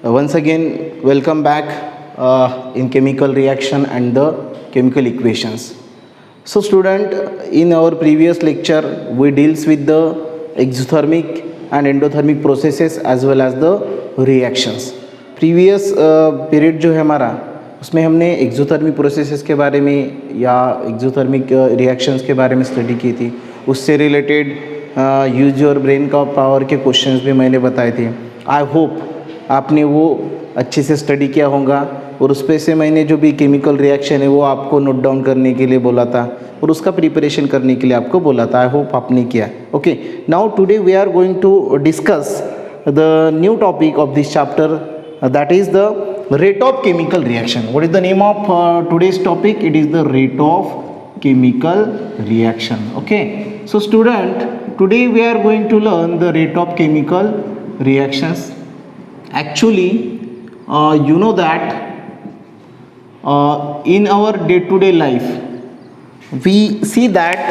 once again welcome back in chemical reaction and the chemical equations. So student, in our previous lecture we deals with the exothermic and endothermic processes as well as the reactions. Previous period जो है हमारा उसमें हमने exothermic processes के बारे में या exothermic reactions के बारे में स्टडी की थी. उससे रिलेटेड यूज योर ब्रेन का पावर के क्वेश्चंस भी मैंने बताए थे. आई होप आपने वो अच्छे से स्टडी किया होगा और उस पे से मैंने जो भी केमिकल रिएक्शन है वो आपको नोट डाउन करने के लिए बोला था और उसका प्रिपरेशन करने के लिए आपको बोला था. आई होप आपने किया. Okay, now today we are going to discuss the new topic of this chapter, that is the rate of chemical reaction. What is the name of today's topic? It is the rate of chemical reaction. Okay, so student, today we are going to learn the rate of chemical reactions. Actually you know that in our day-to-day life we see that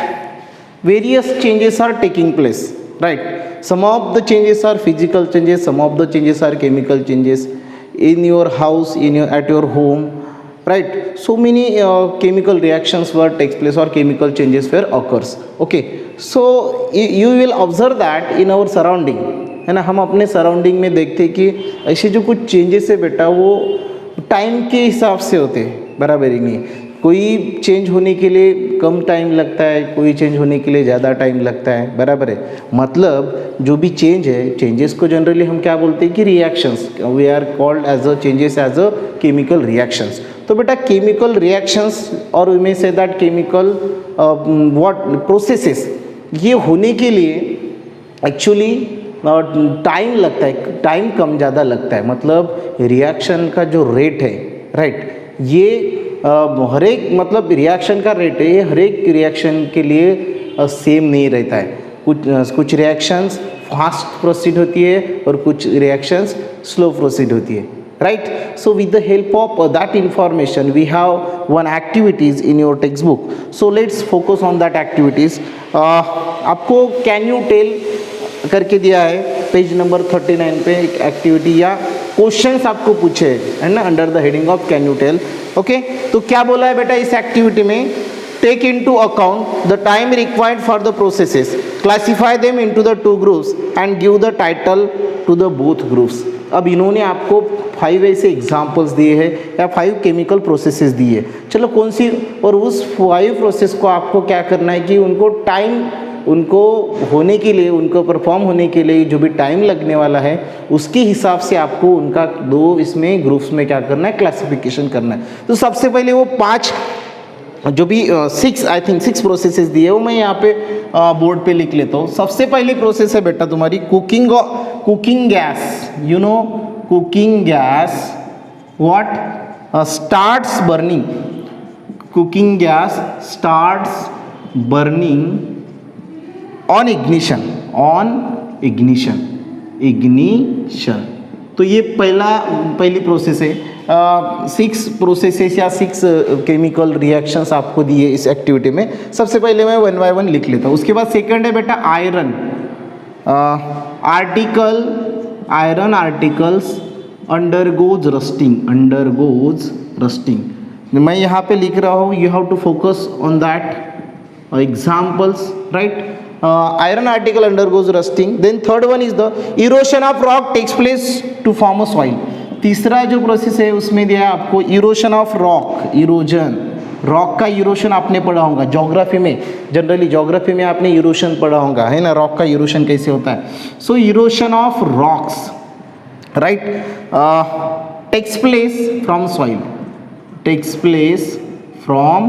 various changes are taking place, right? Some of the changes are physical changes, some of the changes are chemical changes in your house, at your home, right? So many chemical reactions were takes place or chemical changes were occurs. Okay, so you will observe that in our surrounding, है ना. हम अपने surrounding में देखते हैं कि ऐसे जो कुछ चेंजेस है बेटा वो टाइम के हिसाब से होते हैं, बराबर ही नहीं. कोई चेंज होने के लिए कम टाइम लगता है, कोई चेंज होने के लिए ज़्यादा टाइम लगता है, बराबर है. मतलब जो भी चेंज है, चेंजेस को जनरली हम क्या बोलते हैं कि reactions. We are called as a changes as a chemical reactions. तो बेटा केमिकल रिएक्शंस और we may say that chemical what processes, ये होने के लिए एक्चुअली टाइम लगता है, टाइम कम ज़्यादा लगता है. मतलब रिएक्शन का जो रेट है, राइट, ये हर एक मतलब रिएक्शन का रेट है, ये हर एक रिएक्शन के लिए सेम नहीं रहता है. कुछ रिएक्शंस फास्ट प्रोसीड होती है और कुछ रिएक्शंस स्लो प्रोसीड होती है, right. So with the help of that information we have one activities in your text book. So let's focus on that activities. आपको कैन यू टेल करके दिया है पेज नंबर 39 पे एक एक्टिविटी या questions आपको पूछे है ना, under the heading of can you tell. Okay, तो क्या बोला है बेटा इस एक्टिविटी में? Take into account the time required for the processes, classify them into the 2 groups and give the title to the both groups. अब इन्होंने आपको 5 ऐसे एग्जाम्पल्स दिए हैं या 5 केमिकल प्रोसेसेस दिए. चलो कौन सी, और उस 5 प्रोसेस को आपको क्या करना है कि उनको टाइम, उनको होने के लिए, उनको परफॉर्म होने के लिए जो भी टाइम लगने वाला है उसके हिसाब से आपको उनका 2 इसमें ग्रुप्स में क्या करना है, क्लासिफिकेशन करना है. तो सबसे पहले वो 5 जो भी 6 प्रोसेसेस दिए वो मैं यहाँ पे बोर्ड पे लिख लेता हूँ. सबसे पहली प्रोसेस है बेटा तुम्हारी cooking gas. You know cooking gas what starts burning. Cooking gas starts burning on ignition. तो ये पहली प्रोसेस है. 6 प्रोसेसेस या 6 केमिकल रिएक्शंस आपको दिए इस एक्टिविटी में. सबसे पहले मैं 1 बाय 1 लिख लेता हूँ. उसके बाद सेकंड है बेटा iron. Iron articles undergoes rusting. मैं यहाँ पे लिख रहा हूँ, you have to focus on that examples, right. Iron article undergoes rusting. Then third one is the erosion of rock takes place to form a soil. तीसरा जो process है उसमें दिया है आपको इरोशन ऑफ रॉक. रॉक का erosion आपने पढ़ा होगा ज्योग्राफी में. जनरली ज्योग्राफी में आपने इरोशन पढ़ा होगा, है ना, रॉक का इरोशन कैसे होता है. So erosion of rocks, right, takes place from soil. Takes place from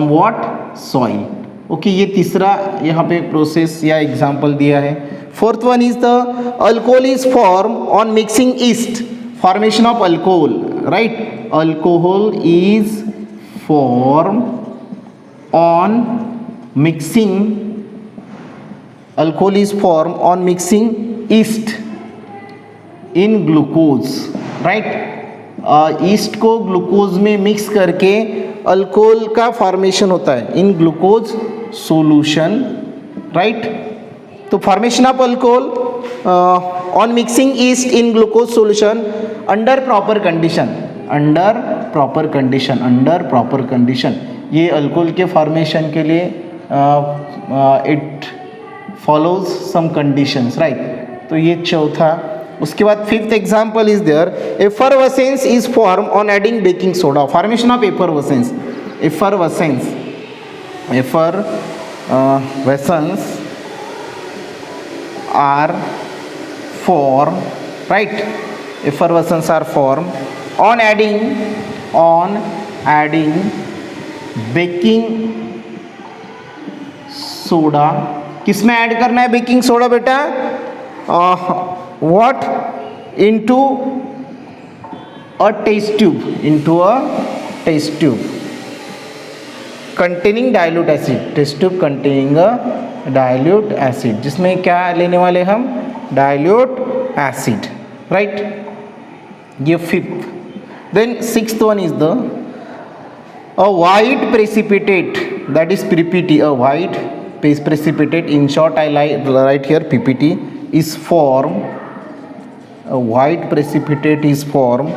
what, soil. Okay, ये तीसरा यहाँ पे प्रोसेस या एग्जाम्पल दिया है. Fourth one is the alcohol is form on mixing yeast. Formation of alcohol, right. Alcohol is form on mixing yeast in glucose, right. Yeast को glucose में mix करके अल्कोहल का फॉर्मेशन होता है इन ग्लूकोज सॉल्यूशन, राइट. तो formation of alcohol on mixing yeast in glucose solution under proper condition, under proper condition, under proper condition, ये alcohol के formation के लिए it follows some conditions, right. तो ये चौथा। उसके बाद fifth example is there, effervescence is form on adding baking soda, formation of effervescence, effervescence, effervescence are formed, right, effervescence are formed on adding baking soda, किसमें add करना है baking soda बेटा, what, into a test tube, into a test tube containing dilute acid, test tube containing a dilute acid, जिसमें क्या लेने वाले हम, dilute acid, right, ये fifth। then sixth one is the a white precipitate, that is PPT, a white precipitate, in short I write here PPT, is formed, a white precipitate is formed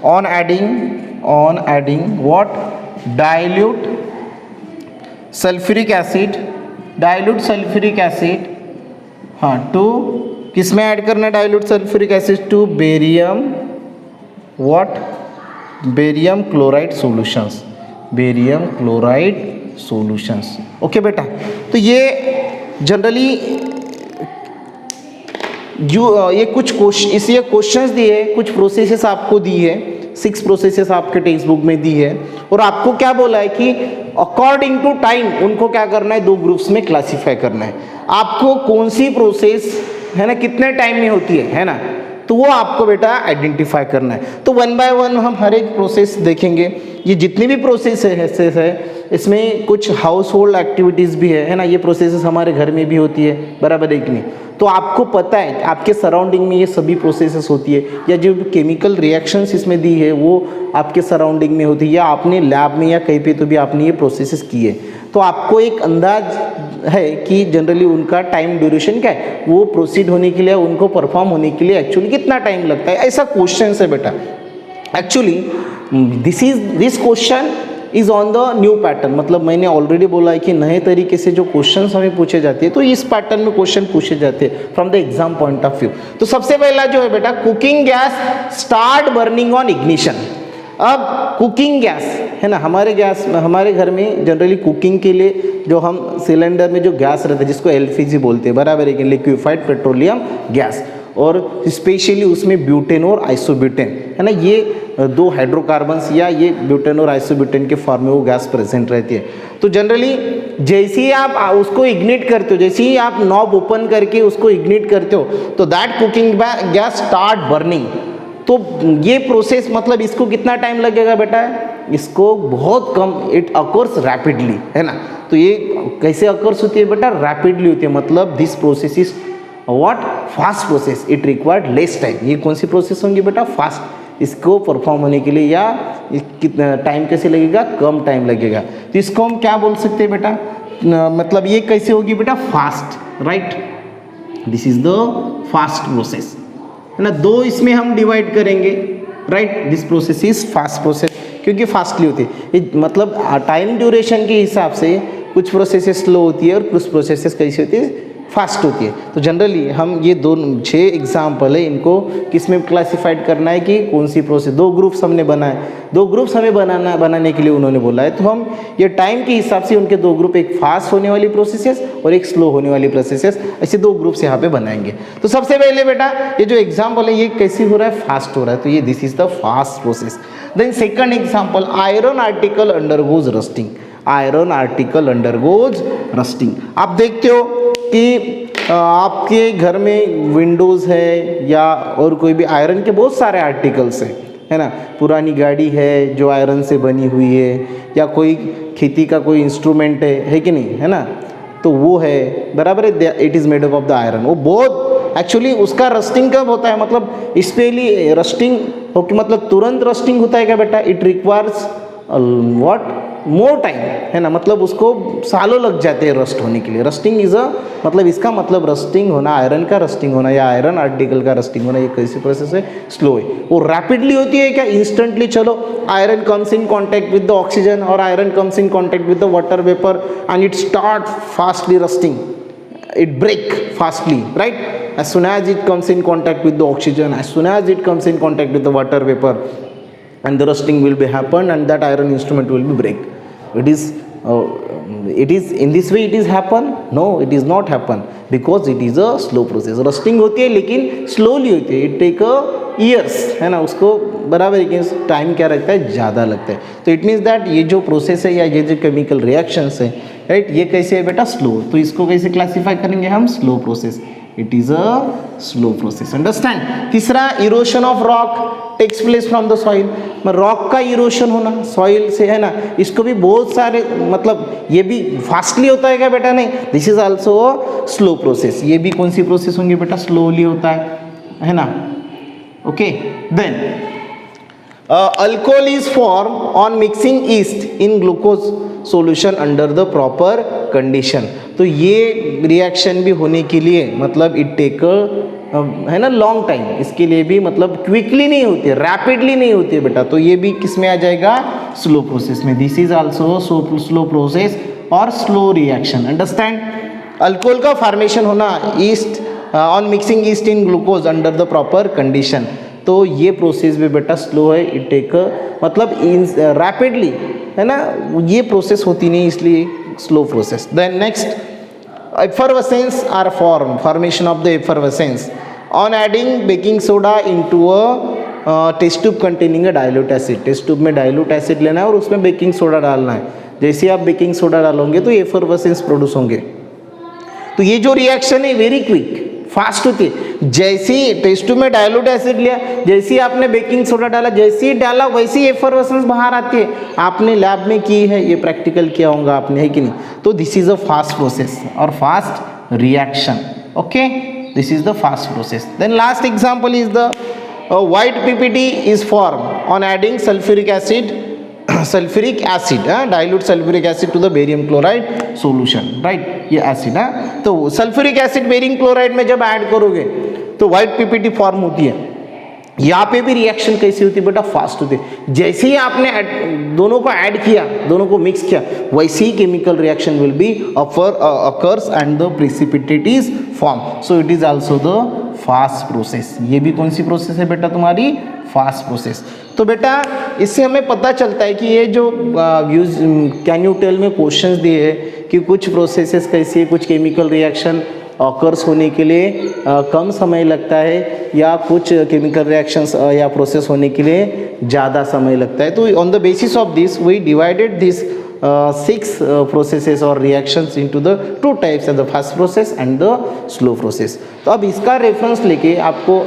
on adding what, dilute sulphuric acid, dilute sulphuric acid, हाँ, to किस में add करना है dilute sulphuric acid, to barium what, barium chloride solutions, barium chloride solutions. Okay बेटा, तो ये generally जो ये कुछ क्वेश्चंस दिए, कुछ प्रोसेसेस आपको दी है, 6 प्रोसेसेस आपके टेक्स्ट बुक में दी है, और आपको क्या बोला है कि अकॉर्डिंग टू टाइम उनको क्या करना है, 2 ग्रुप्स में क्लासिफाई करना है। आपको कौन सी प्रोसेस है ना कितने टाइम में होती है ना, तो वो आपको बेटा आइडेंटिफाई करना है। तो 1 बाय 1 हम हर एक प्रोसेस देखेंगे। ये जितनी भी प्रोसेस है इसमें कुछ हाउस होल्ड एक्टिविटीज़ भी है ना, ये प्रोसेसेस हमारे घर में भी होती है, बराबर है कि नहीं। तो आपको पता है आपके सराउंडिंग में ये सभी प्रोसेसेस होती है, या जो केमिकल रिएक्शंस इसमें दी है वो आपके सराउंडिंग में होती है, या आपने लैब में या कहीं पे तो भी आपने ये प्रोसेसेस किए। तो आपको एक अंदाज है कि जनरली उनका टाइम ड्यूरेशन क्या है, वो प्रोसीड होने के लिए, उनको परफॉर्म होने के लिए एक्चुअली कितना टाइम लगता है, ऐसा क्वेश्चन है बेटा। Actually this question is on the new pattern, मतलब मैंने ऑलरेडी बोला है कि नए तरीके से जो क्वेश्चंस हमें पूछे जाते हैं, तो इस पैटर्न में क्वेश्चन पूछे जाते हैं from the exam point of view. तो सबसे पहला जो है बेटा, cooking gas start burning on ignition. अब कुकिंग गैस है ना, हमारे घर में जनरली कुकिंग के लिए जो हम सिलेंडर में जो गैस रहता है जिसको एलपीजी बोलते हैं, बराबर है कि लिक्विफाइड पेट्रोलियम गैस, और स्पेशली उसमें ब्यूटेन और आइसोब्यूटेन है ना, ये 2 हाइड्रोकार्बन्स या ये ब्यूटेन और आइसोब्यूटेन के फॉर्म में वो गैस प्रेजेंट रहती है। तो जनरली जैसे ही आप उसको इग्निट करते हो, जैसे ही आप नॉब ओपन करके उसको इग्निट करते हो, तो that cooking gas start burning. तो ये प्रोसेस मतलब इसको कितना टाइम लगेगा बेटा, इसको बहुत कम, इट अकर्स रैपिडली है ना। तो ये कैसे अकर्स होती है बेटा, रैपिडली होती है, मतलब this process is what, fast process, it required less time. ये कौन सी प्रोसेस होंगी बेटा, फास्ट। इसको परफॉर्म होने के लिए या कितना टाइम कैसे लगेगा, कम टाइम लगेगा। तो इसको हम क्या बोल सकते हैं बेटा, मतलब ये कैसे होगी बेटा, fast, right. This is the fast process है ना। 2 इसमें हम डिवाइड करेंगे, right. This process is fast process, क्योंकि फास्टली होती है, मतलब टाइम ड्यूरेशन के हिसाब से कुछ प्रोसेसेस स्लो होती है और कुछ प्रोसेसेस कैसी होती है, फास्ट होती है। तो जनरली हम ये 6 एग्जाम्पल है, इनको किस में क्लासिफाइड करना है कि कौन सी प्रोसेस, 2 ग्रुप्स हमने बनाए, 2 ग्रुप्स हमें बनाने के लिए उन्होंने बोला है। तो हम ये टाइम के हिसाब से उनके 2 ग्रुप, एक फास्ट होने वाली प्रोसेसेस और एक स्लो होने वाली प्रोसेसेस, ऐसे 2 ग्रुप्स यहाँ पे बनाएंगे। तो सबसे पहले बेटा ये जो एग्जाम्पल है ये कैसे हो रहा है, फास्ट हो रहा है, तो ये this is the fast process. Then second example, iron article undergoes rusting, iron article undergoes rusting. आप देखते हो कि आपके घर में विंडोज़ है या और कोई भी आयरन के बहुत सारे आर्टिकल्स हैं, है ना। पुरानी गाड़ी है जो आयरन से बनी हुई है, या कोई खेती का कोई इंस्ट्रूमेंट है कि नहीं, है ना, तो वो है, बराबर है, it is made up of the iron. वो बहुत एक्चुअली उसका रस्टिंग कब होता है, मतलब स्पेशली रस्टिंग हो कि मतलब तुरंत रस्टिंग होता है क्या बेटा, it requires what more time, है ना, मतलब उसको सालों लग जाते हैं रस्ट होने के लिए. रस्टिंग इज अ मतलब इसका मतलब रस्टिंग होना, आयरन का रस्टिंग होना या आयरन आर्टिकल का रस्टिंग होना, ये कैसी प्रोसेस है, स्लो है. वो रैपिडली होती है क्या, इंस्टेंटली. चलो iron comes in contact with the oxygen और iron comes in contact with the water vapour and it start fastly rusting, it break fastly, right? As soon as it comes in contact with the oxygen, as soon as it comes in contact with the water vapor, and the rusting will be happen and that iron instrument will be break. It is in this way it is happen. No, it is not happen because it is a slow process. Rusting होती है लेकिन slowly होती है. It take a years, है ना, उसको बराबर है टाइम क्या लगता है, ज़्यादा लगता है. तो इट मीन्स दैट ये जो प्रोसेस है या ये जो केमिकल रिएक्शंस है, राइट, ये कैसे है बेटा, स्लो. तो इसको कैसे क्लासीफाई करेंगे हम, slow process. It is a slow process. Understand. तीसरा, erosion of rock takes place from the soil. Rock का इरोशन होना सॉइल से, है ना, इसको भी बहुत सारे मतलब ये भी फास्टली होता है क्या बेटा, नहीं. This is also a slow process. ये भी कौन सी प्रोसेस होंगी बेटा, स्लोली होता है ना. Okay, then alcohol is form on mixing yeast in glucose solution under the proper condition. तो ये रिएक्शन भी होने के लिए मतलब इट टेक है ना लॉन्ग टाइम. इसके लिए भी मतलब क्विकली नहीं होती है, रैपिडली नहीं होती है बेटा. तो ये भी किस में आ जाएगा, स्लो प्रोसेस में. This is also slow process और स्लो रिएक्शन. अंडरस्टैंड. अल्कोहल का फॉर्मेशन होना east on mixing yeast in glucose under the proper condition. तो ये प्रोसेस भी बेटा स्लो है. इट टेक मतलब रैपिडली, है ना, ये प्रोसेस होती नहीं, इसलिए slow process. Then next, effervescence are formation of the effervescence on adding baking soda into a test tube containing a dilute acid. Test tube में डाइल्यूट एसिड लेना है और उसमें बेकिंग सोडा डालना है. जैसे आप बेकिंग सोडा डालोगे तो एफरवेसेंस प्रोड्यूस होंगे. तो ये जो रिएक्शन है वेरी क्विक, फास्ट होती है. जैसे ही टेस्ट ट्यूब में डाइल्यूट एसिड लिया, जैसे ही आपने बेकिंग सोडा डाला, जैसे ही डाला वैसे ही एफरवेसेंस बाहर आती है. आपने लैब में की है, ये प्रैक्टिकल किया होगा आपने, है कि नहीं. तो this is a fast process और fast reaction. Okay, this is the fast process. Then last example is the white PPT is form on adding sulphuric acid dilute sulphuric acid to the barium chloride solution, right. ये acid है, तो sulphuric acid barium chloride में जब add करोगे तो white PPT form होती है. यहाँ पे भी रिएक्शन कैसी होती है बेटा, फास्ट होती है. जैसे ही आपने दोनों को ऐड किया, दोनों को मिक्स किया, वैसे ही chemical reaction will be occurs and the precipitate is form. So it is also the fast process. ये भी कौन सी प्रोसेस है बेटा, तुम्हारी फास्ट प्रोसेस. तो बेटा इससे हमें पता चलता है कि ये जो कैन यू टेल में क्वेश्चंस दिए हैं कि कुछ प्रोसेसेस कैसी है, कुछ केमिकल रिएक्शन ऑकर्स होने के लिए कम समय लगता है या कुछ केमिकल रिएक्शंस या प्रोसेस होने के लिए ज़्यादा समय लगता है. तो on the basis of this we divided this 6 processes or reactions into the 2 types of the fast process and the slow process. तो अब इसका रेफरेंस लेके आपको,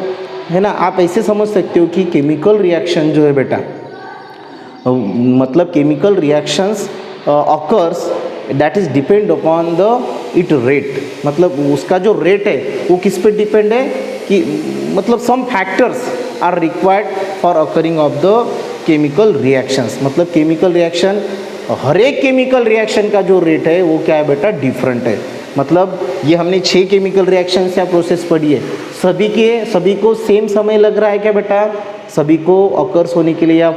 है ना, आप ऐसे समझ सकते हो कि केमिकल रिएक्शन जो है बेटा, मतलब chemical reactions occurs that is depend upon the it rate. मतलब उसका जो रेट है वो किस पे डिपेंड है कि मतलब some factors are required for occurring of the chemical reactions. मतलब केमिकल रिएक्शन, हर एक केमिकल रिएक्शन का जो रेट है वो क्या है बेटा, डिफरेंट है. मतलब ये हमने 6 केमिकल रिएक्शंस या प्रोसेस पढ़ी है, सभी को सेम समय लग रहा है क्या बेटा, सभी को अकर्स होने के लिए या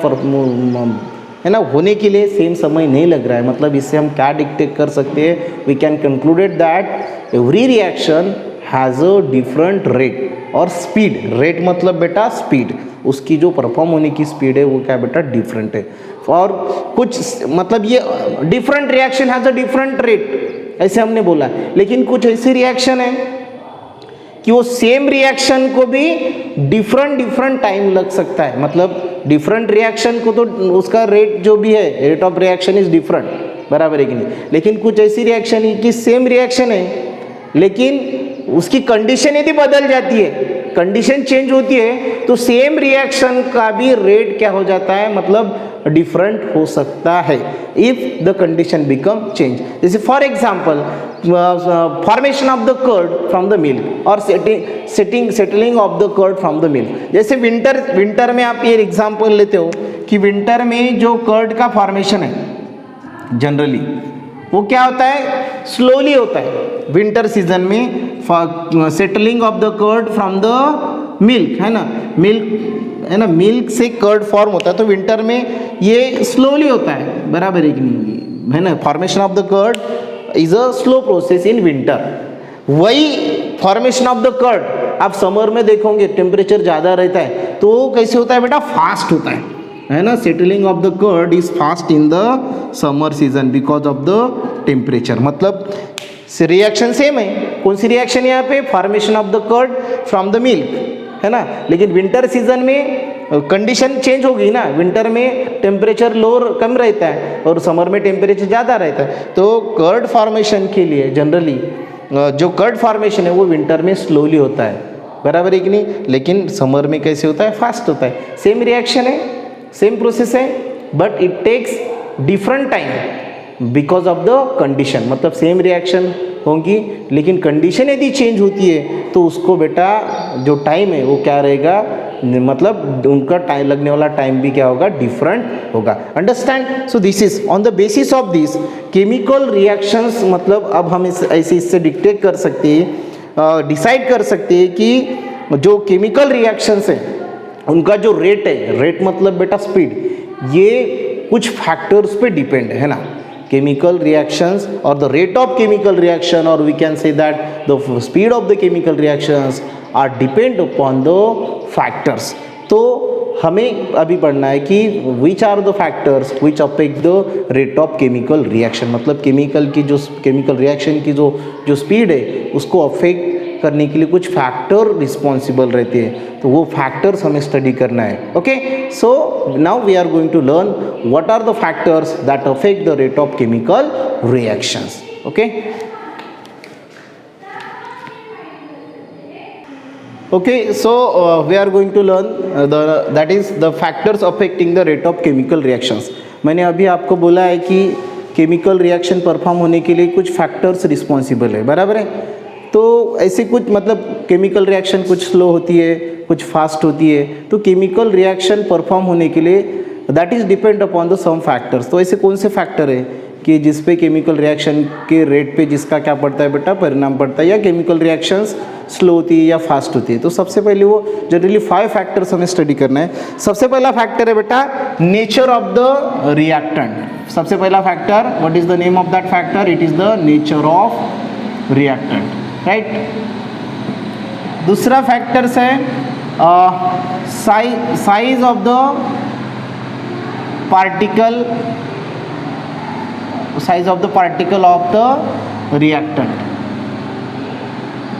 है ना होने के लिए सेम समय नहीं लग रहा है. मतलब इससे हम क्या डिक्टेट कर सकते हैं, we can concluded that every reaction has a different rate और स्पीड. रेट मतलब बेटा स्पीड, उसकी जो परफॉर्म होने की स्पीड है वो क्या बेटा, डिफरेंट है. और कुछ मतलब ये different reaction has a different rate ऐसे हमने बोला. लेकिन कुछ ऐसी रिएक्शन है कि वो सेम रिएक्शन को भी डिफरेंट टाइम लग सकता है. मतलब डिफरेंट रिएक्शन को तो उसका रेट जो भी है, rate of reaction is different, बराबर है कि नहीं. लेकिन कुछ ऐसी रिएक्शन है कि सेम रिएक्शन है लेकिन उसकी कंडीशन यदि बदल जाती है, कंडीशन चेंज होती है, तो सेम रिएक्शन का भी रेट क्या हो जाता है, मतलब डिफरेंट हो सकता है if the condition become change. जैसे for example formation of the curd from the milk और settling of the curd from the milk. जैसे विंटर में आप ये एग्जांपल लेते हो कि विंटर में जो कर्ड का फॉर्मेशन है जनरली वो क्या होता है, स्लोली होता है. विंटर सीजन में settling of the curd from the milk, है ना, मिल्क से कर्ड फॉर्म होता है. तो विंटर में ये स्लोली होता है, बराबर है कि नहीं, है ना. Formation of the curd is a slow process in winter. वही फॉर्मेशन ऑफ द कर्ड आप समर में देखोगे, टेम्परेचर ज़्यादा रहता है तो कैसे होता है बेटा, फास्ट होता है ना. Settling of the curd is fast in the summer season because of the temperature. मतलब रिएक्शन सेम है. कौन सी रिएक्शन यहाँ पे, formation of the curd from the milk, है ना. लेकिन विंटर सीजन में कंडीशन चेंज होगी ना. विंटर में टेम्परेचर लोअर कम रहता है और समर में टेम्परेचर ज़्यादा रहता है. तो कर्ड फॉर्मेशन के लिए जनरली जो कर्ड फॉर्मेशन है वो विंटर में स्लोली होता है, बराबर है कि नहीं. लेकिन समर में कैसे होता है, फास्ट होता है. सेम रिएक्शन है, सेम प्रोसेस है, but it takes different time because of the condition. मतलब सेम रिएक्शन होंगी लेकिन कंडीशन यदि चेंज होती है तो उसको बेटा जो टाइम है वो क्या रहेगा, मतलब उनका टाइम लगने वाला टाइम भी क्या होगा, डिफरेंट होगा. Understand. So this is on the basis of this chemical reactions. मतलब अब हम ऐसे इससे डिक्टेट कर सकते हैं, डिसाइड कर सकते हैं कि जो केमिकल रिएक्शंस है उनका जो रेट है, रेट मतलब बेटा स्पीड, ये कुछ फैक्टर्स पे डिपेंड है ना. chemical reactions or the rate of chemical reaction, or we can say that the speed of the chemical reactions are depend upon the factors. तो हमें अभी पढ़ना है कि which are the factors which affect the rate of chemical reaction. मतलब chemical की जो chemical reaction की जो स्पीड है उसको अफेक्ट करने के लिए कुछ फैक्टर रिस्पॉन्सिबल रहते हैं. तो वो फैक्टर्स हमें स्टडी करना है. Okay, so now we are going to learn what are the factors that affect the rate of chemical reactions. Okay, okay, so we are going to learn that is the factors affecting the rate of chemical reactions. मैंने अभी आपको बोला है कि chemical reaction perform होने के लिए कुछ फैक्टर्स रिस्पॉन्सिबल है, बराबर है. तो ऐसे कुछ मतलब केमिकल रिएक्शन कुछ स्लो होती है, कुछ फास्ट होती है. तो केमिकल रिएक्शन परफॉर्म होने के लिए that is depend upon the some factors. तो ऐसे कौन से फैक्टर है कि जिस पे केमिकल रिएक्शन के रेट पे जिसका क्या पड़ता है बेटा, परिणाम पड़ता है, या केमिकल रिएक्शंस स्लो होती है या फास्ट होती है. तो सबसे पहले वो जनरली 5 फैक्टर्स हमें स्टडी करना है. सबसे पहला फैक्टर है बेटा नेचर ऑफ द रिएक्टेंट. सबसे पहला factor, what is the name of that factor, it is the nature of reactant, right. दूसरा फैक्टर्स है size of the particle, size of the particle of the reactant,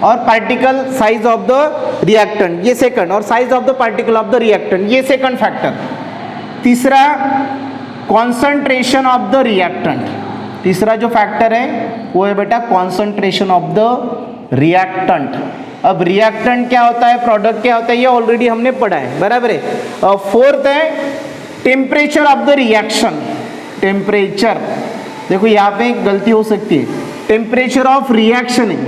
और particle size of the reactant ये second, और size of the particle of the reactant ये second factor. तीसरा concentration of the reactant. तीसरा जो factor है वो है बेटा कॉन्सेंट्रेशन ऑफ द रिएक्टेंट. अब रिएक्टेंट क्या होता है, प्रोडक्ट क्या होता है, ये ऑलरेडी हमने पढ़ा है, बराबर है. फोर्थ है temperature of the reaction. Temperature, देखो यहाँ पे एक गलती हो सकती है, टेम्परेचर ऑफ रिएक्शन है.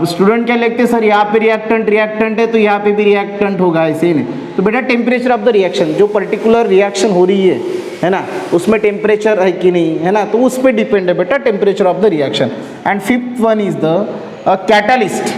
स्टूडेंट क्या लिखते हैं, सर यहाँ पे रिएक्टेंट है तो यहाँ पे भी रिएक्टेंट होगा, ऐसे ही नहीं. तो बेटा टेम्परेचर ऑफ द रिएक्शन, जो पर्टिकुलर रिएक्शन हो रही है ना, उसमें टेम्परेचर है कि नहीं, है ना, तो उस पर डिपेंड है बेटा temperature of the reaction. And fifth one is the catalyst.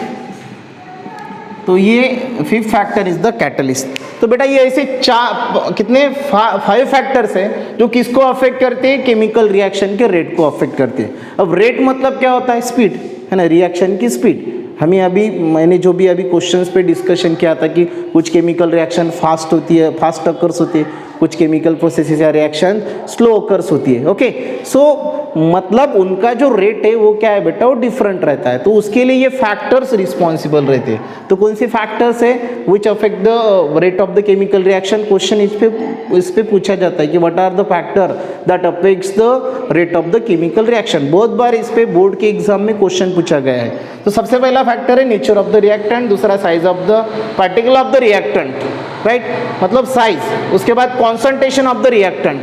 तो ये fifth factor is the catalyst. तो बेटा ये ऐसे कितने 5 फैक्टर्स हैं जो किसको अफेक्ट करते हैं, केमिकल रिएक्शन के रेट को अफेक्ट करते हैं. अब रेट मतलब क्या होता है, स्पीड, है ना, रिएक्शन की स्पीड. हमें अभी मैंने जो भी अभी क्वेश्चंस पे डिस्कशन किया था कि कुछ केमिकल रिएक्शन फास्ट होती है, फास्ट अकर्स होती है, कुछ केमिकल प्रोसेसेस या रिएक्शन स्लो अकर्स होती है. ओके, सो मतलब उनका जो रेट है वो क्या है बेटा, वो डिफरेंट रहता है. तो उसके लिए ये फैक्टर्स रिस्पॉन्सिबल रहते हैं. तो कौन से फैक्टर्स है which affect the rate of the chemical reaction. Question इस पे पूछा जाता है कि what are the factor that affects the rate of the chemical reaction. बहुत बार इस पे बोर्ड के एग्जाम में क्वेश्चन पूछा गया है. तो सबसे पहला फैक्टर है नेचर ऑफ द रिएक्टेंट, दूसरा size of the particle of the reactant, right, मतलब साइज. उसके बाद concentration of the reactant,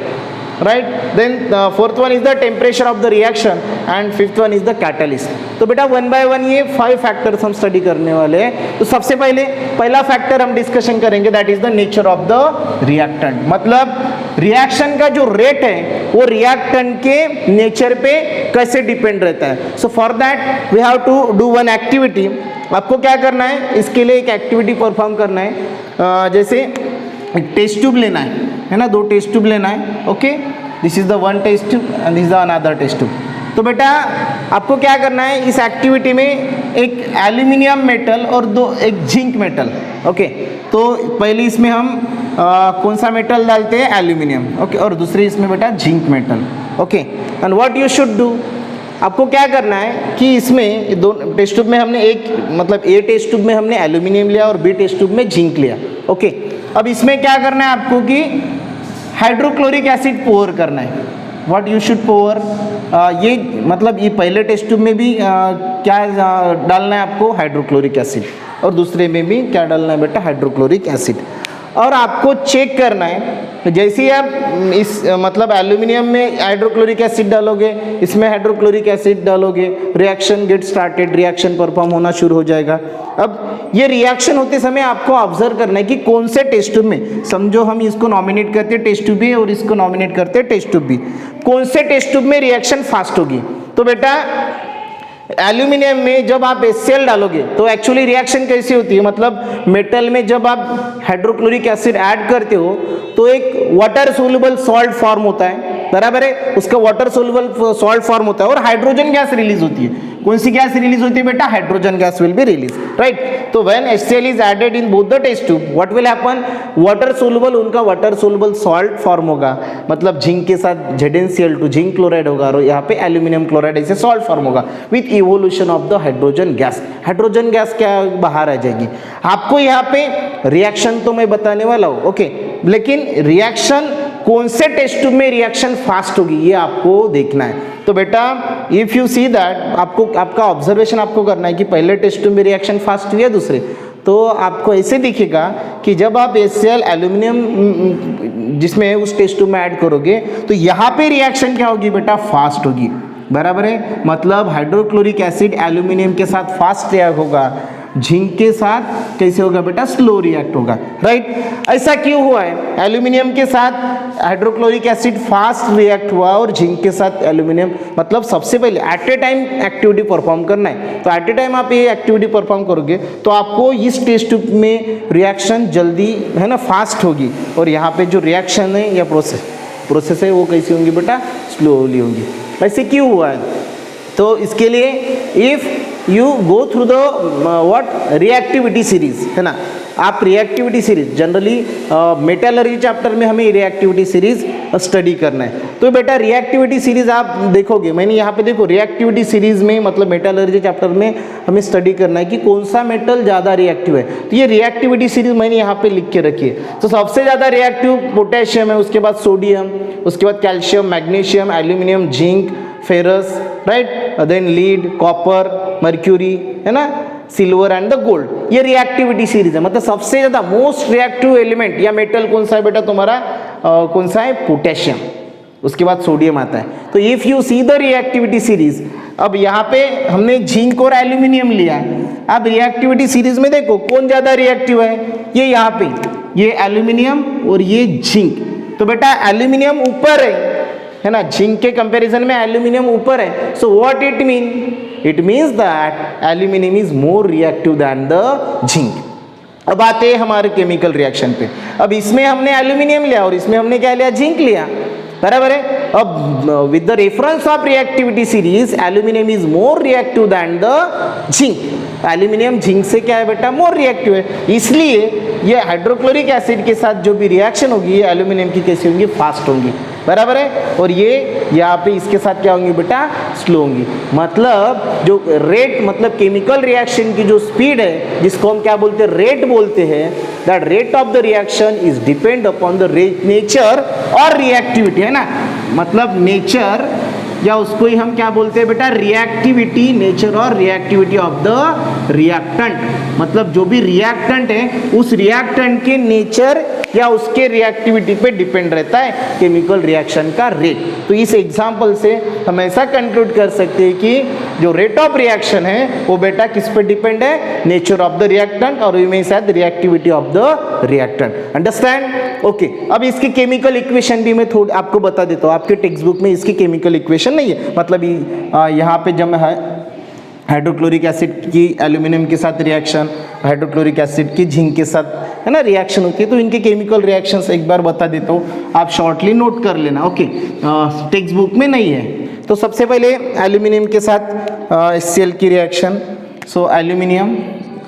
right, then the fourth one is the temperature of the reaction and fifth one is the catalyst. तो बेटा one by one ये 5 factors हम study करने वाले हैं. तो सबसे पहले पहला फैक्टर हम डिस्कशन करेंगे that is the nature of the reactant. मतलब रिएक्शन का जो रेट है वो रिएक्टेंट के नेचर पे कैसे डिपेंड रहता है। So for that we have to do one activity. आपको क्या करना है, इसके लिए एक एक्टिविटी परफॉर्म करना है। जैसे एक टेस्ट ट्यूब लेना है ना, 2 टेस्ट ट्यूब लेना है। Okay, this is the one test tube and this is the another test tube. तो बेटा आपको क्या करना है, इस एक्टिविटी में एक एल्यूमिनियम मेटल और एक जिंक मेटल। ओके, तो पहले इसमें हम कौन सा मेटल डालते हैं, एल्यूमिनियम। ओके, और दूसरे इसमें बेटा zinc metal. Okay, and what you should do, आपको क्या करना है कि इसमें दो टेस्ट ट्यूब में हमने एक मतलब ए टेस्ट ट्यूब में हमने एल्यूमिनियम लिया और बी टेस्ट ट्यूब में जिंक लिया। ओके, अब इसमें क्या करना है आपको कि हाइड्रोक्लोरिक एसिड पोर करना है। व्हाट यू शुड पोर, ये मतलब ये पहले टेस्ट ट्यूब में भी क्या डालना है आपको, हाइड्रोक्लोरिक एसिड, और दूसरे में भी क्या डालना है बेटा, हाइड्रोक्लोरिक एसिड। और आपको चेक करना है, जैसे ही आप इस मतलब एल्यूमिनियम में हाइड्रोक्लोरिक एसिड डालोगे, इसमें हाइड्रोक्लोरिक एसिड डालोगे, reaction get started, reaction perform होना शुरू हो जाएगा। अब ये रिएक्शन होते समय आपको ऑब्जर्व करना है कि कौन से टेस्ट ट्यूब में, समझो हम इसको नॉमिनेट करते हैं टेस्ट ट्यूब बी और इसको नॉमिनेट करते हैं टेस्ट ट्यूब बी, कौन से टेस्ट ट्यूब में रिएक्शन फास्ट होगी। तो बेटा एल्यूमिनियम में जब आप HCl डालोगे तो एक्चुअली रिएक्शन कैसी होती है, मतलब मेटल में जब आप हाइड्रोक्लोरिक एसिड ऐड करते हो तो एक वाटर सोल्यूबल सॉल्ट फॉर्म होता है, बराबर है, उसका वाटर सोल्यूबल सॉल्ट फॉर्म होता है और हाइड्रोजन गैस रिलीज होती है। कौन सी गैस रिलीज होती है बेटा, hydrogen gas will be release, right. तो when HCl is added in both the test tube, what will happen, water soluble, उनका वाटर सोल्यूबल सॉल्ट फॉर्म होगा, मतलब जिंक के साथ ZnCl2 जिंक क्लोराइड होगा और यहाँ पे एल्यूमिनियम क्लोराइड ऐसे सॉल्ट फॉर्म होगा with evolution of the hydrogen gas. Hydrogen gas क्या बाहर आ जाएगी। आपको यहाँ पे रिएक्शन तो मैं बताने वाला हूँ, ओके, लेकिन रिएक्शन कौन से टेस्ट ट्यूब में रिएक्शन फास्ट होगी ये आपको देखना है। तो बेटा इफ यू सी दैट, आपको आपका ऑब्जर्वेशन आपको करना है कि पहले टेस्ट ट्यूब में रिएक्शन फास्ट हुई है दूसरे, तो आपको ऐसे दिखेगा कि जब आप HCl एल्यूमिनियम जिसमें है उस टेस्ट ट्यूब में ऐड करोगे तो यहाँ पे रिएक्शन क्या होगी बेटा, फास्ट होगी, बराबर है, मतलब हाइड्रोक्लोरिक एसिड एल्यूमिनियम के साथ फास्ट रिएक्ट होगा, जिंक के साथ कैसे होगा बेटा, स्लो रिएक्ट होगा, राइट। ऐसा क्यों हुआ है, एल्यूमिनियम के साथ हाइड्रोक्लोरिक एसिड फास्ट रिएक्ट हुआ और जिंक के साथ एल्यूमिनियम, मतलब सबसे पहले at a time activity perform करना है। तो एट ए टाइम आप ये एक्टिविटी परफॉर्म करोगे तो आपको इस टेस्ट ट्यूब में रिएक्शन जल्दी है ना फास्ट होगी, और यहाँ पे जो रिएक्शन है या प्रोसेस है वो कैसी होंगी बेटा, स्लोली होंगी। ऐसे क्यों हुआ है, तो इसके लिए if you go through the what reactivity series, है ना, आप reactivity series generally metallurgy chapter में हमें रिएक्टिविटी सीरीज स्टडी करना है। तो बेटा रिएक्टिविटी सीरीज आप देखोगे, मैंने यहाँ पे देखो रिएक्टिविटी सीरीज में मतलब मेटलर्जी चैप्टर में हमें स्टडी करना है कि कौन सा मेटल ज़्यादा रिएक्टिव है। तो ये रिएक्टिविटी सीरीज मैंने यहाँ पे लिख के रखी है। तो सबसे ज़्यादा रिएक्टिव पोटेशियम है, उसके बाद सोडियम, उसके बाद calcium, magnesium, aluminium, zinc, ferrous, right, then lead, copper, mercury, है ना, सिल्वर एंड द गोल्ड। ये रिएक्टिविटी सीरीज है, मतलब सबसे ज्यादा मोस्ट रिएक्टिव एलिमेंट या मेटल कौन सा है बेटा तुम्हारा, कौन सा है, पोटेशियम, उसके बाद सोडियम आता है। तो if you see the reactivity series, अब यहाँ पे हमने जिंक और एल्यूमिनियम लिया है, अब रिएक्टिविटी सीरीज में देखो कौन ज्यादा रिएक्टिव है, ये यहाँ पे ये एल्यूमिनियम और ये जिंक। तो बेटा एल्यूमिनियम ऊपर है ना, जिंक के कंपैरिजन में एल्यूमिनियम ऊपर है। So what it mean, it means that aluminium is more reactive than the zinc. अब आते हैं हमारे केमिकल रिएक्शन पे। अब इसमें हमने एल्यूमिनियम लिया और इसमें हमने क्या लिया, जिंक लिया, बराबर है। अब with the reference of reactivity series aluminium is more reactive than the zinc. Aluminium zinc से क्या है बेटा, मोर रिएक्टिव है, इसलिए ये हाइड्रोक्लोरिक एसिड के साथ जो भी रिएक्शन होगी ये एल्यूमिनियम की कैसी होंगी, फास्ट होंगी, बराबर है। और ये यहाँ पे इसके साथ क्या होंगी बेटा, स्लो होंगी। मतलब जो रेट, मतलब केमिकल रिएक्शन की जो स्पीड है जिसको हम क्या बोलते हैं, रेट बोलते हैं, that rate of the reaction is depend upon the nature और रिएक्टिविटी, है ना, मतलब नेचर या उसको ही हम क्या बोलते हैं बेटा, रिएक्टिविटी, नेचर और रिएक्टिविटी ऑफ द रिएक्टेंट। मतलब जो भी रिएक्टेंट है उस रिएक्टेंट के नेचर या उसके रिएक्टिविटी पे डिपेंड रहता है केमिकल रिएक्शन का रेट। तो इस एग्जांपल से हम ऐसा कंक्लूड कर सकते हैं कि जो रेट ऑफ रिएक्शन है वो बेटा किस पे डिपेंड है, नेचर ऑफ द रिएक्टेंट और में शायद reactivity of the reactant. Understand? Okay, अब इसकी केमिकल इक्वेशन भी मैं थोड़ी आपको बता देता हूँ। आपके टेक्स्ट बुक में इसकी केमिकल इक्वेशन नहीं है, मतलब यहाँ पे जब है हाइड्रोक्लोरिक एसिड की एल्यूमिनियम के साथ रिएक्शन, हाइड्रोक्लोरिक एसिड की जिंक के साथ है ना रिएक्शन होती है, तो इनके केमिकल रिएक्शंस एक बार बता देता हूँ, आप शॉर्टली नोट कर लेना। ओके, टेक्स्ट बुक में नहीं है। तो सबसे पहले एल्यूमिनियम के साथ HCl की reaction, so aluminium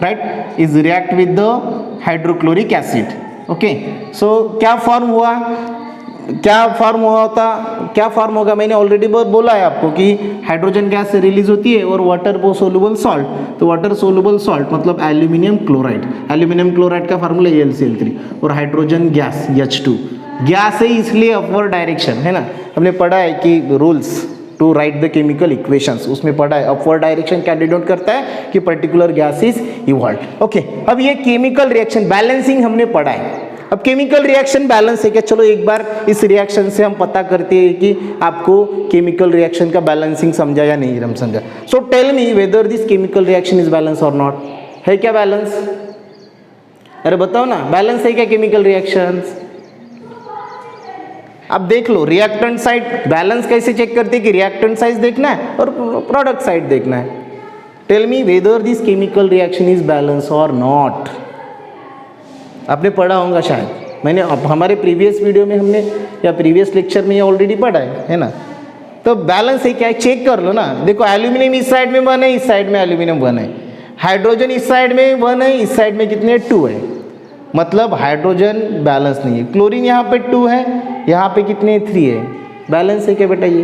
right is react with the hydrochloric acid. Okay, so क्या फॉर्म हुआ, क्या फॉर्म होगा, मैंने ऑलरेडी बोला है आपको कि हाइड्रोजन गैस रिलीज होती है और वाटर सोलुबल सॉल्ट, तो वाटर सोलुबल सॉल्ट मतलब एल्यूमिनियम क्लोराइड, एल्यूमिनियम क्लोराइड का फार्मूला AlCl3 और हाइड्रोजन गैस H2 गैस है इसलिए अपवर्ड डायरेक्शन है ना, हमने पढ़ा है कि rules to write the chemical equations, उसमें पढ़ा है अपवर्ड डायरेक्शन क्या डिनोट करता है कि particular gas is evolve. Okay, अब ये केमिकल रिएक्शन बैलेंसिंग हमने पढ़ा है। अब केमिकल रिएक्शन बैलेंस है क्या, चलो एक बार इस रिएक्शन से हम पता करते हैं कि आपको केमिकल रिएक्शन का बैलेंसिंग समझा या नहीं हम समझा। So tell me whether this chemical reaction is balance और नॉट, है क्या बैलेंस? अरे बताओ ना, बैलेंस है क्या केमिकल रिएक्शंस? अब देख लो रिएक्टेंट साइड बैलेंस कैसे चेक करते हैं कि रिएक्टेंट साइड देखना है और प्रोडक्ट साइड देखना है। Tell me whether this chemical reaction is balance और नॉट। आपने पढ़ा होगा शायद, मैंने हमारे प्रीवियस वीडियो में हमने या प्रीवियस लेक्चर में ये ऑलरेडी पढ़ा है ना। तो बैलेंस है क्या है चेक कर लो ना। देखो एल्यूमिनियम इस साइड में 1 है, इस साइड में एल्यूमिनियम 1 है, हाइड्रोजन इस साइड में 1 है, इस साइड में कितने 2 है, मतलब हाइड्रोजन बैलेंस नहीं है। क्लोरीन यहाँ पे 2 है, यहाँ पे कितने 3 है, बैलेंस है क्या बेटा ये?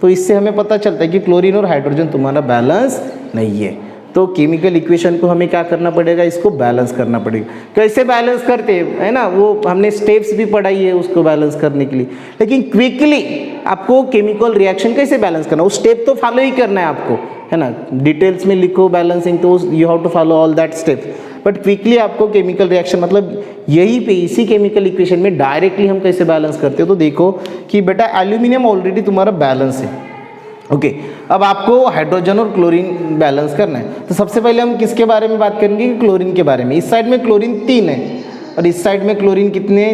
तो इससे हमें पता चलता है कि क्लोरीन और हाइड्रोजन तुम्हारा बैलेंस नहीं है। तो केमिकल इक्वेशन को हमें क्या करना पड़ेगा, इसको बैलेंस करना पड़ेगा। कैसे बैलेंस करते हैं है ना, वो हमने स्टेप्स भी पढ़ाई है उसको बैलेंस करने के लिए, लेकिन क्विकली आपको केमिकल रिएक्शन कैसे बैलेंस करना, वो स्टेप तो फॉलो ही करना है आपको है ना। डिटेल्स में लिखो बैलेंसिंग, तो you have to follow all that steps, but quickly आपको केमिकल रिएक्शन मतलब यही पे इसी केमिकल इक्वेशन में डायरेक्टली हम कैसे बैलेंस करते हो। तो देखो कि बेटा एल्यूमिनियम ऑलरेडी तुम्हारा बैलेंस है। ओके, अब आपको हाइड्रोजन और क्लोरीन बैलेंस करना है। तो सबसे पहले हम किसके बारे में बात करेंगे, क्लोरीन के बारे में। इस साइड में क्लोरीन 3 है और इस साइड में क्लोरीन कितने,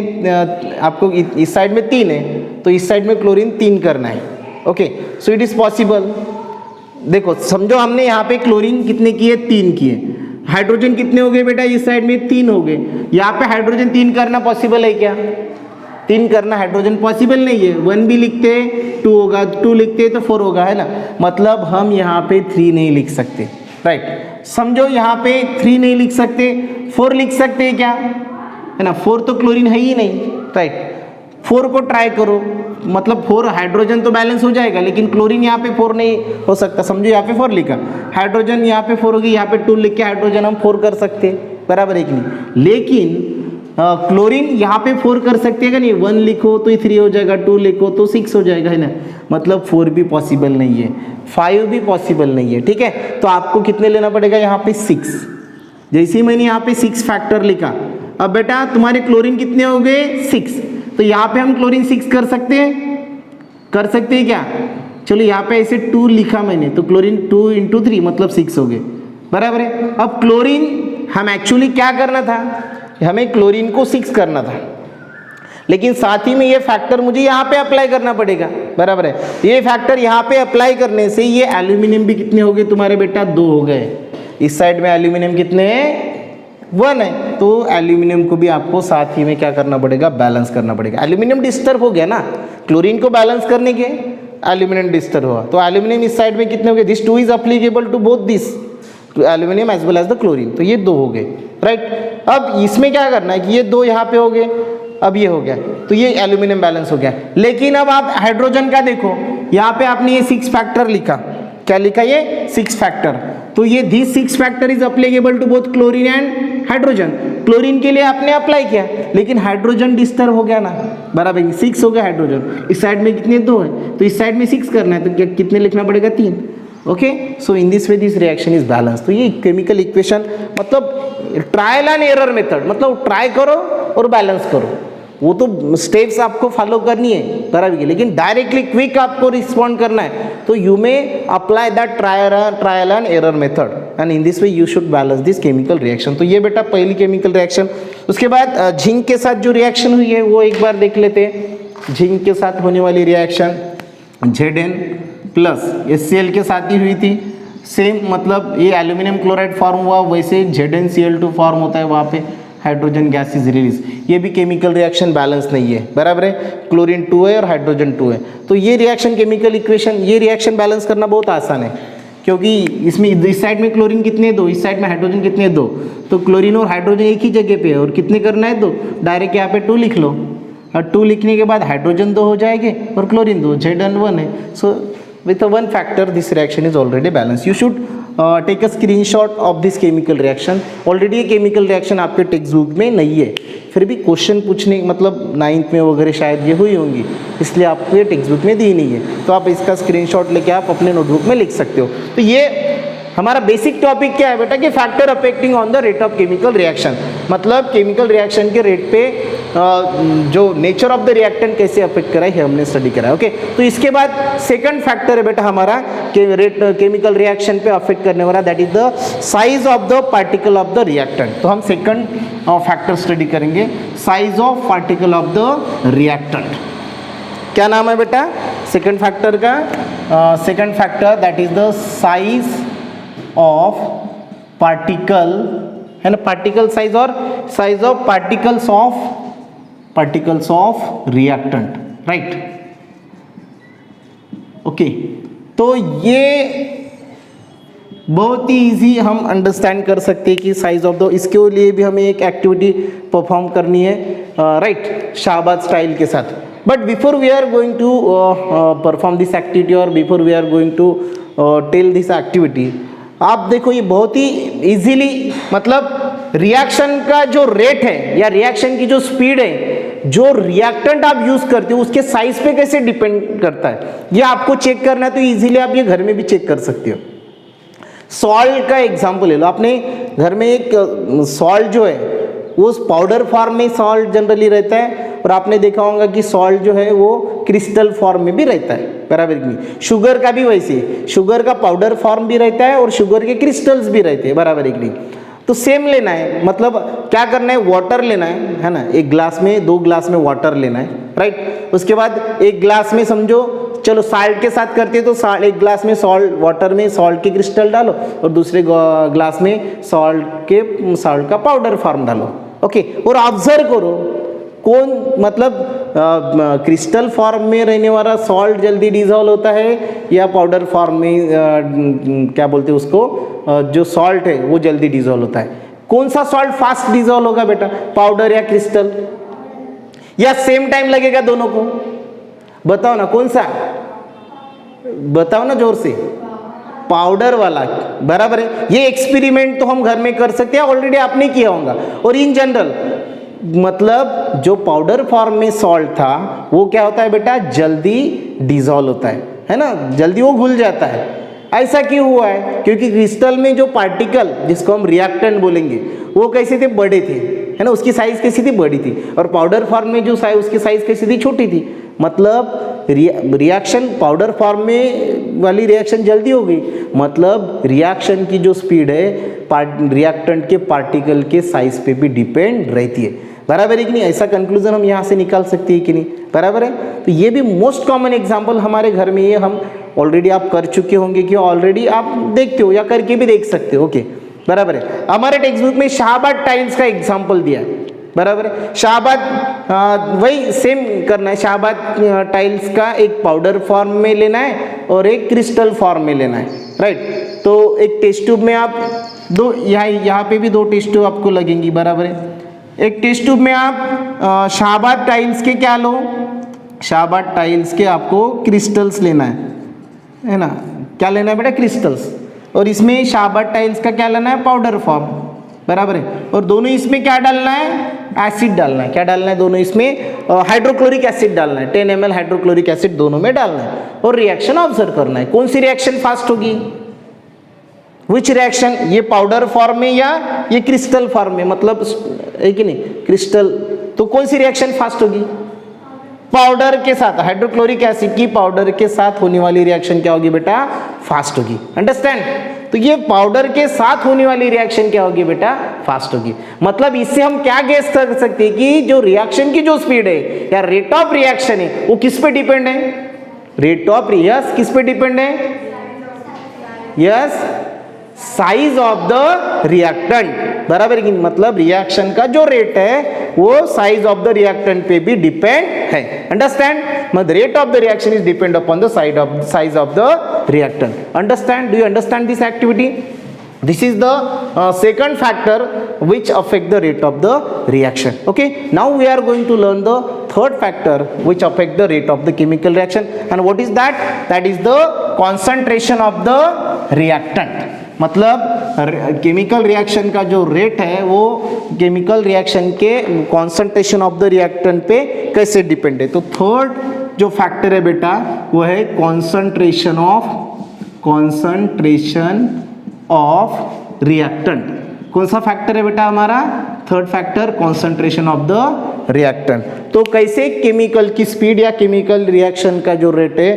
आपको इस साइड में 3 है तो इस साइड में क्लोरीन 3 करना है। Okay, so it is possible. देखो समझो हमने यहाँ पे क्लोरीन कितने किए, 3 किए, हाइड्रोजन कितने हो गए बेटा, इस साइड में 3 हो गए। यहाँ पे हाइड्रोजन 3 करना पॉसिबल है क्या? 3 करना हाइड्रोजन पॉसिबल नहीं है। 1 भी लिखते 2 होगा, 2 लिखते तो 4 होगा है ना, मतलब हम यहाँ पे 3 नहीं लिख सकते। राइट, समझो यहाँ पे 3 नहीं लिख सकते, 4 लिख सकते हैं क्या, है ना। 4 तो क्लोरीन है ही नहीं। राइट, 4 को ट्राई करो, मतलब 4 हाइड्रोजन तो बैलेंस हो जाएगा, लेकिन क्लोरीन यहाँ पे 4 नहीं हो सकता। समझो यहाँ पे 4 लिखा, हाइड्रोजन यहाँ पे 4 होगी, यहाँ पे 2 लिख के हाइड्रोजन हम 4 कर सकते हैं, बराबर है कि नहीं। लेकिन क्लोरीन यहाँ पे 4 कर सकते हैं क्या नहीं, 1 लिखो तो 3 हो जाएगा, 2 लिखो तो 6 हो जाएगा है ना, मतलब 4 भी पॉसिबल नहीं है, 5 भी पॉसिबल नहीं है। ठीक है, तो आपको कितने लेना पड़ेगा यहाँ पे 6। जैसे ही मैंने यहाँ पे 6 फैक्टर लिखा, अब बेटा तुम्हारे क्लोरीन कितने हो गए 6, तो यहाँ पे हम क्लोरीन 6 कर सकते हैं क्या? चलो यहाँ पे ऐसे 2 लिखा मैंने, तो क्लोरीन 2 × 3 मतलब 6 हो गए, बराबर है। अब क्लोरीन हम एक्चुअली क्या करना था, हमें क्लोरीन को 6 करना था, लेकिन साथ ही में ये फैक्टर मुझे यहाँ पे अप्लाई करना पड़ेगा, बराबर है। ये फैक्टर यहाँ पे अप्लाई करने से ये एल्यूमिनियम भी कितने हो गए तुम्हारे बेटा, 2 हो गए। इस साइड में एल्यूमिनियम कितने हैं, 1 है, तो एल्यूमिनियम को भी आपको साथ ही में क्या करना पड़ेगा, बैलेंस करना पड़ेगा। एल्यूमिनियम डिस्टर्ब हो गया ना, क्लोरीन को बैलेंस करने के एल्यूमिनियम डिस्टर्ब हुआ, तो एल्यूमिनियम इस साइड में कितने हो गए, this 2 is applicable to both this aluminium as well as the chlorine, तो ये 2 हो गए। राइट, अब इसमें क्या करना है कि ये 2 यहाँ पे हो गए, अब ये हो गया, तो ये एल्यूमिनियम बैलेंस हो गया। लेकिन अब आप हाइड्रोजन का देखो, यहाँ पे आपने ये 6 फैक्टर लिखा, क्या लिखा, ये 6 फैक्टर, तो ये this 6 factor is applicable to both chlorine and hydrogen. Chlorine के लिए आपने अप्लाई किया, लेकिन हाइड्रोजन डिस्टर्ब हो गया ना, बराबर 6 हो गया हाइड्रोजन, इस साइड में कितने 2 है, तो इस साइड में 6 करना है, तो कितने लिखना पड़ेगा 3। Okay, so in this way this reaction is balance. तो ये केमिकल इक्वेशन मतलब ट्रायल एंड एरर मेथड, मतलब ट्राई करो और बैलेंस करो, वो तो स्टेप्स आपको फॉलो करनी है बराबर की, लेकिन डायरेक्टली क्विक आपको रिस्पॉन्ड करना है तो you may apply that trial and error method and in this way you should balance this chemical reaction. तो ये बेटा पहली केमिकल रिएक्शन। उसके बाद जिंक के साथ जो रिएक्शन हुई है वो एक बार देख लेते हैं। जिंक के साथ होने वाली रिएक्शन Zn प्लस HCl के साथ ही हुई थी, सेम मतलब ये एल्यूमिनियम क्लोराइड फॉर्म हुआ, वैसे ZnCl2 फॉर्म होता है, वहाँ पे हाइड्रोजन गैस इज रिलीज। ये भी केमिकल रिएक्शन बैलेंस नहीं है बराबर है, क्लोरीन 2 है और हाइड्रोजन 2 है। तो ये रिएक्शन केमिकल इक्वेशन, ये रिएक्शन बैलेंस करना बहुत आसान है, क्योंकि इसमें इस साइड में क्लोरीन कितने दो, इस साइड में हाइड्रोजन कितने दो, तो क्लोरीन और हाइड्रोजन एक ही जगह पे है और कितने करना है दो, डायरेक्ट यहाँ पे 2 लिख लो और 2 लिखने के बाद हाइड्रोजन 2 हो जाएंगे और क्लोरीन 2, Zn1 है। So with one factor this reaction is already balance. You should take a screenshot of this chemical reaction. Already ये केमिकल रिएक्शन आपके टेक्स्ट बुक में नहीं है, फिर भी क्वेश्चन पूछने मतलब 9th में वगैरह शायद ये हुई होंगी, इसलिए आपको ये टेक्स्ट बुक में दी नहीं है, तो आप इसका स्क्रीनशॉट लेके आप अपने नोटबुक में लिख सकते हो। तो ये हमारा बेसिक टॉपिक क्या है बेटा कि factor affecting on the rate of chemical reaction, मतलब केमिकल रिएक्शन के रेट पे जो नेचर ऑफ द रिएक्टेंट कैसे अफेक्ट करा है हमने स्टडी करा है। ओके, तो इसके बाद सेकंड फैक्टर है बेटा हमारा केमिकल रिएक्शन पे अफेक्ट करने वाला, that is the size of the particle of the reactant. तो हम सेकंड फैक्टर स्टडी करेंगे, size of particle of the reactant. क्या नाम है बेटा सेकंड फैक्टर का? Second factor that is the size of particle, है ना, पार्टिकल साइज और size of particles of reactant, right. Okay, तो ये बहुत ही इजी हम अंडरस्टैंड कर सकते हैं कि साइज ऑफ द, इसके लिए भी हमें एक एक्टिविटी परफॉर्म करनी है, राइट, शाहबाद स्टाइल के साथ। But before we are going to perform this activity और before we are going to tell this activity, आप देखो ये बहुत ही इजीली, मतलब रिएक्शन का जो रेट है या रिएक्शन की जो स्पीड है, जो रिएक्टेंट आप यूज करते हो उसके साइज पे कैसे डिपेंड करता है, ये आपको चेक करना है। तो इजीली आप ये घर में भी चेक कर सकते हो। सॉल्ट का एग्जांपल ले लो, आपने घर में एक सॉल्ट जो है वो पाउडर फॉर्म में सॉल्ट जनरली रहता है, और आपने देखा होगा कि सॉल्ट जो है वो क्रिस्टल फॉर्म में भी रहता है बराबर की नहीं। शुगर का भी वैसे, शुगर का पाउडर फॉर्म भी रहता है और शुगर के क्रिस्टल्स भी रहते हैं बराबर की नहीं। तो सेम लेना है, मतलब क्या करना है, वाटर लेना है ना, एक ग्लास में 2 ग्लास में वाटर लेना है, राइट। उसके बाद एक ग्लास में समझो, चलो साल्ट के साथ करते तो एक ग्लास में सॉल्ट, वाटर में सॉल्ट के क्रिस्टल डालो और दूसरे ग्लास में सॉल्ट का पाउडर फॉर्म डालो। ओके, और ऑब्जर्व करो कौन, मतलब क्रिस्टल फॉर्म में रहने वाला सॉल्ट जल्दी डिजॉल्व होता है या पाउडर फॉर्म में क्या बोलते हैं उसको, जो सॉल्ट है वो जल्दी डिजॉल्व होता है। कौन सा सॉल्ट फास्ट डिजॉल्व होगा बेटा, पाउडर या क्रिस्टल, या सेम टाइम लगेगा दोनों को? बताओ ना कौन सा, बताओ ना जोर से। पाउडर वाला बराबर है। ये एक्सपेरिमेंट तो हम घर में कर सकते हैं, ऑलरेडी आपने किया होगा। और इन जनरल मतलब जो पाउडर फॉर्म में सॉल्ट था वो क्या होता है बेटा, जल्दी डिजॉल्व होता है ना, जल्दी वो घुल जाता है। ऐसा क्यों हुआ है? क्योंकि क्रिस्टल में जो पार्टिकल जिसको हम रिएक्टेंट बोलेंगे वो कैसे थे, बड़े थे, है ना, उसकी साइज कैसी थी, बड़ी थी। और पाउडर फॉर्म में जो साइज, उसकी साइज कैसी थी, छोटी थी। मतलब रिएक्शन पाउडर फॉर्म में वाली रिएक्शन जल्दी हो गई, मतलब रिएक्शन की जो स्पीड है रिएक्टेंट के पार्टिकल के साइज पे भी डिपेंड रहती है बराबर है कि नहीं। ऐसा कंक्लूजन हम यहाँ से निकाल सकते हैं कि नहीं, बराबर है। तो ये भी मोस्ट कॉमन एग्जांपल हमारे घर में, ये हम ऑलरेडी आप कर चुके होंगे कि ऑलरेडी आप देखते हो या करके भी देख सकते हो। ओके, बराबर है। हमारे टेक्स्ट बुक में शाहबाद टाइल्स का एग्जाम्पल दिया है बराबर है। शाहबाद वही सेम करना है, शाहबाद टाइल्स का एक पाउडर फॉर्म में लेना है और एक क्रिस्टल फॉर्म में लेना है, राइट। तो एक टेस्ट ट्यूब में आप दो, यहाँ पे भी 2 टेस्ट ट्यूब आपको लगेंगी बराबर है। एक टेस्ट ट्यूब में आप शाहबाद टाइल्स के क्या लो, शाहबाद टाइल्स के आपको क्रिस्टल्स लेना है ना, क्या लेना है बेटा, क्रिस्टल्स। और इसमें शाहबाद टाइल्स का क्या लेना है, पाउडर फॉर्म बराबर है। और दोनों इसमें क्या डालना है, एसिड डालना है। क्या डालना है दोनों इसमें, हाइड्रोक्लोरिक एसिड डालना है, 10 ml हाइड्रोक्लोरिक एसिड दोनों में डालना है। और रिएक्शन ऑब्जर्व करना है, कौन सी रिएक्शन फास्ट होगी, विच रिएक्शन, ये पाउडर फॉर्म में या ये क्रिस्टल फॉर्म में, मतलब है कि नहीं, क्रिस्टल तो कौन सी रिएक्शन फास्ट होगी? पाउडर के साथ, हाइड्रोक्लोरिक एसिड की पाउडर के साथ होने वाली रिएक्शन क्या होगी बेटा? फास्ट होगी। अंडरस्टैंड? तो ये पाउडर के साथ होने वाली रिएक्शन क्या होगी बेटा? फास्ट होगी। मतलब इससे हम क्या गेस कर सकते हैं कि जो रिएक्शन की जो स्पीड है या रेट ऑफ रिएक्शन है वो किस पे डिपेंड है? रेट ऑफ यस किस पे डिपेंड है? Yes, size of the reactant, बराबर है। मतलब रिएक्शन का जो रेट है वो साइज ऑफ द रिएक्टेंट पे भी डिपेंड है। अंडरस्टैंड? मतलब rate of the reaction is depend upon the size of the reactant. Understand? Do you understand this activity? This is the second factor which affect the rate of the reaction. Okay, now we are going to learn the third factor which affect the rate of the chemical reaction. And what is that? That is the concentration of the reactant. मतलब chemical reaction का जो rate है वो chemical reaction के concentration of the reactant पे कैसे depend है। तो थर्ड जो फैक्टर है बेटा वो है कॉन्सेंट्रेशन ऑफ रिएक्टेंट। कौन सा फैक्टर है बेटा हमारा? Third factor, concentration of the reactant. तो कैसे केमिकल की स्पीड या केमिकल रिएक्शन का जो रेट है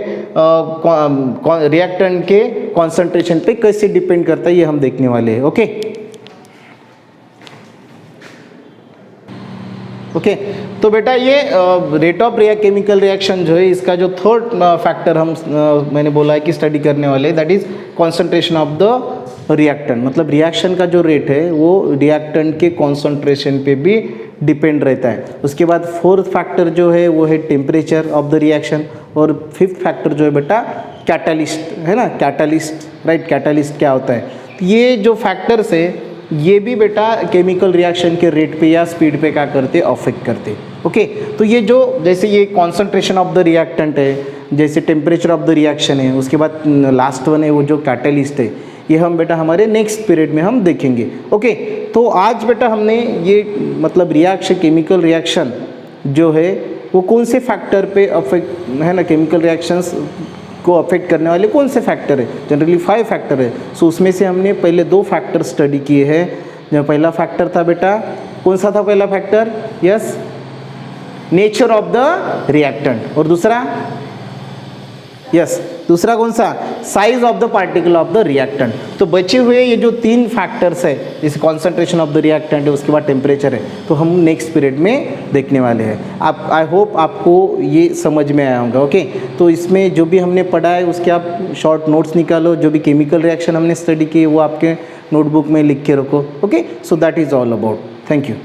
रिएक्टेंट के कॉन्सेंट्रेशन पे कैसे डिपेंड करता है ये हम देखने वाले हैं। ओके ओके तो बेटा ये रेट ऑफ केमिकल रिएक्शन जो है इसका जो थर्ड फैक्टर हम मैंने बोला है कि स्टडी करने वाले, that is concentration of the reactant. मतलब रिएक्शन का जो रेट है वो रिएक्टेंट के कॉन्सेंट्रेशन पे भी डिपेंड रहता है। उसके बाद फोर्थ फैक्टर जो है वो है टेम्परेचर ऑफ द रिएक्शन, और फिफ्थ फैक्टर जो है बेटा कैटालिस्ट है ना, कैटालिस्ट, राइट। कैटालिस्ट क्या होता है? ये जो फैक्टर्स है ये भी बेटा केमिकल रिएक्शन के रेट पे या स्पीड पे क्या करते? अफेक्ट करते। ओके तो ये जो जैसे ये कॉन्सेंट्रेशन ऑफ द रिएक्टेंट है, जैसे टेम्परेचर ऑफ द रिएक्शन है, उसके बाद लास्ट वन है वो जो कैटालिस्ट है, ये हम बेटा हमारे नेक्स्ट पीरियड में हम देखेंगे। ओके तो आज बेटा हमने ये मतलब रिएक्शन, केमिकल रिएक्शन जो है वो कौन से फैक्टर पे अफेक्ट है ना, केमिकल रिएक्शंस को अफेक्ट करने वाले कौन से फैक्टर है? जनरली 5 फैक्टर है। सो उसमें से हमने पहले 2 फैक्टर स्टडी किए हैं। जो पहला फैक्टर था बेटा, कौन सा था पहला factor? Yes, nature of the reactant. और दूसरा? यस, दूसरा कौन सा? Size of the particle of the reactant. तो बचे हुए ये जो 3 फैक्टर्स है, जैसे कॉन्सेंट्रेशन ऑफ द रिएक्टेंट है, उसके बाद टेम्परेचर है, तो हम नेक्स्ट पीरियड में देखने वाले हैं। आप आई होप आपको ये समझ में आया होगा। ओके तो इसमें जो भी हमने पढ़ा है उसके आप शॉर्ट नोट्स निकालो। जो भी केमिकल रिएक्शन हमने स्टडी की वो आपके नोटबुक में लिख के रखो। Okay so that is all about. Thank you.